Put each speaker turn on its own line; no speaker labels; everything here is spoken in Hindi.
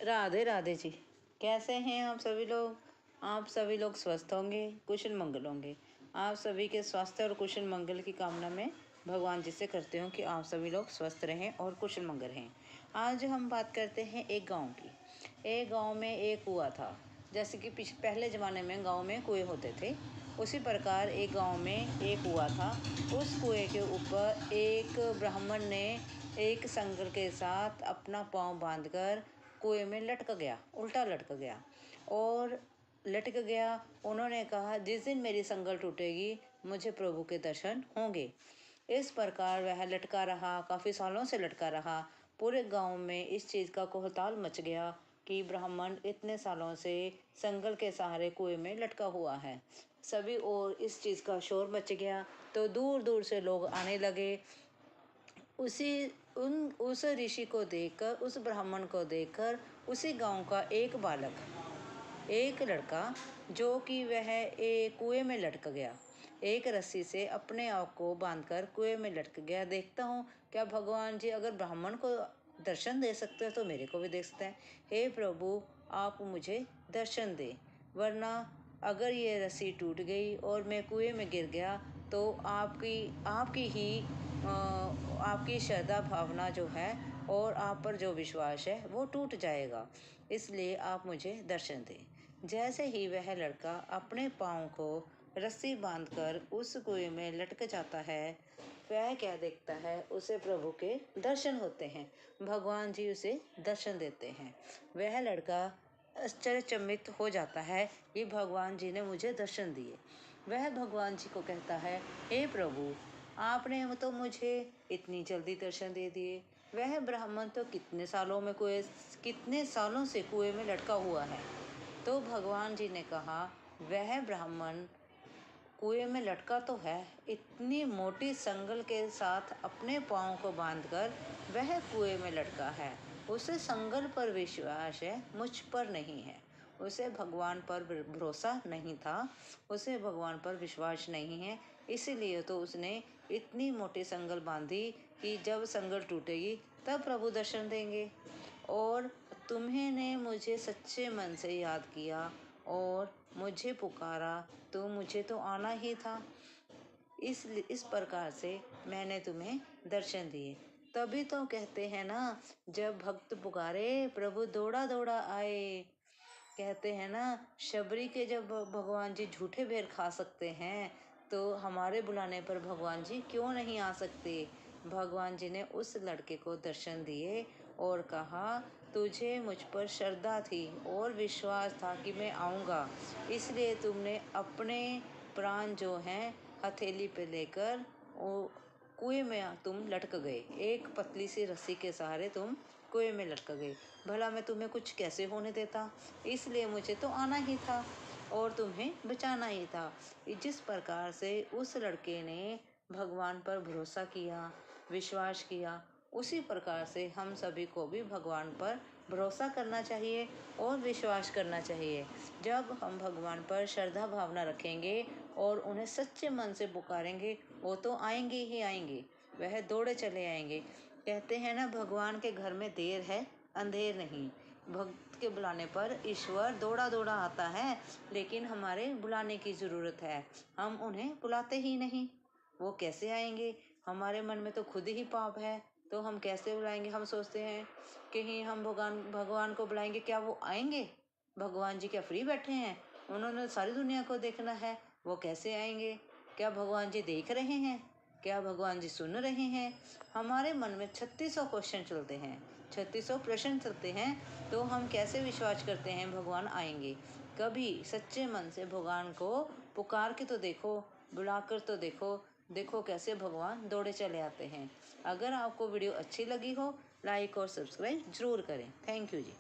राधे राधे जी। कैसे हैं आप सभी लोग? आप सभी लोग स्वस्थ होंगे, कुशल मंगल होंगे। आप सभी के स्वास्थ्य और कुशल मंगल की कामना में भगवान जी से करती हूँ कि आप सभी लोग स्वस्थ रहें और कुशल मंगल रहें। आज हम बात करते हैं एक गांव की। एक गांव में एक कुआं था। जैसे कि पहले ज़माने में गांव में कुएं होते थे, उसी प्रकार एक गांव में एक कुआं था। उस कुएं के ऊपर एक ब्राह्मण ने एक संगल के साथ अपना पाँव बांधकर कुएं में लटक गया, उल्टा लटक गया और लटक गया। उन्होंने कहा, जिस दिन मेरी संगल टूटेगी मुझे प्रभु के दर्शन होंगे। इस प्रकार वह लटका रहा, काफ़ी सालों से लटका रहा। पूरे गांव में इस चीज़ का कोहताल मच गया कि ब्राह्मण इतने सालों से संगल के सहारे कुएं में लटका हुआ है। सभी और इस चीज़ का शोर मच गया तो दूर दूर से लोग आने लगे। उस ऋषि को देखकर, उस ब्राह्मण को देखकर उसी गांव का एक बालक, एक लड़का, जो कि वह एक कुएं में लटक गया, एक रस्सी से अपने आप को बांधकर कुएं में लटक गया। देखता हूँ क्या भगवान जी अगर ब्राह्मण को दर्शन दे सकते हो तो मेरे को भी दे सकते हैं। हे प्रभु, आप मुझे दर्शन दे, वरना अगर ये रस्सी टूट गई और मैं कुएं में गिर गया तो आपकी श्रद्धा भावना जो है और आप पर जो विश्वास है वो टूट जाएगा। इसलिए आप मुझे दर्शन दें। जैसे ही वह लड़का अपने पाँव को रस्सी बांधकर उस कुएं में लटक जाता है, वह क्या देखता है, उसे प्रभु के दर्शन होते हैं। भगवान जी उसे दर्शन देते हैं। वह लड़का आश्चर्यचकित हो जाता है कि भगवान जी ने मुझे दर्शन दिए। वह भगवान जी को कहता है, हे प्रभु, आपने तो मुझे इतनी जल्दी दर्शन दे दिए। वह ब्राह्मण तो कितने सालों से कुएं में लटका हुआ है। तो भगवान जी ने कहा, वह ब्राह्मण कुएं में लटका तो है, इतनी मोटी संगल के साथ अपने पाँव को बांधकर वह कुएं में लटका है। उसे संगल पर विश्वास है, मुझ पर नहीं है। उसे भगवान पर भरोसा नहीं था, उसे भगवान पर विश्वास नहीं है। इसीलिए तो उसने इतनी मोटी संगल बांधी कि जब संगल टूटेगी तब प्रभु दर्शन देंगे। और तुम्हें ने मुझे सच्चे मन से याद किया और मुझे पुकारा, तो मुझे तो आना ही था। इस प्रकार से मैंने तुम्हें दर्शन दिए। तभी तो कहते हैं ना, जब भक्त पुकारे प्रभु दौड़ा दौड़ा आए। कहते हैं ना, शबरी के जब भगवान जी झूठे बेर खा सकते हैं तो हमारे बुलाने पर भगवान जी क्यों नहीं आ सकते। भगवान जी ने उस लड़के को दर्शन दिए और कहा, तुझे मुझ पर श्रद्धा थी और विश्वास था कि मैं आऊँगा, इसलिए तुमने अपने प्राण जो हैं हथेली पे लेकर वो कुएं में तुम लटक गए। एक पतली सी रस्सी के सहारे तुम कुएं में लटक गए। भला मैं तुम्हें कुछ कैसे होने देता, इसलिए मुझे तो आना ही था और तुम्हें बचाना ही था। जिस प्रकार से उस लड़के ने भगवान पर भरोसा किया, विश्वास किया, उसी प्रकार से हम सभी को भी भगवान पर भरोसा करना चाहिए और विश्वास करना चाहिए। जब हम भगवान पर श्रद्धा भावना रखेंगे और उन्हें सच्चे मन से पुकारेंगे, वो तो आएंगे ही आएंगे, वह दौड़े चले आएंगे। कहते हैं ना, भगवान के घर में देर है अंधेर नहीं। भक्त के बुलाने पर ईश्वर दौड़ा दौड़ा आता है, लेकिन हमारे बुलाने की ज़रूरत है। हम उन्हें बुलाते ही नहीं, वो कैसे आएंगे? हमारे मन में तो खुद ही पाप है, तो हम कैसे बुलाएंगे? हम सोचते हैं कि ही हम भगवान को बुलाएंगे, क्या वो आएंगे? भगवान जी क्या फ्री बैठे हैं? उन्होंने सारी दुनिया को देखना है, वो कैसे आएंगे? क्या भगवान जी देख रहे हैं? क्या भगवान जी सुन रहे हैं? हमारे मन में 3600 क्वेश्चन चलते हैं, 3600 प्रश्न चलते हैं, तो हम कैसे विश्वास करते हैं भगवान आएंगे? कभी सच्चे मन से भगवान को पुकार के तो देखो, बुलाकर तो देखो, देखो कैसे भगवान दौड़े चले आते हैं। अगर आपको वीडियो अच्छी लगी हो, लाइक और सब्सक्राइब जरूर करें। Thank you ji.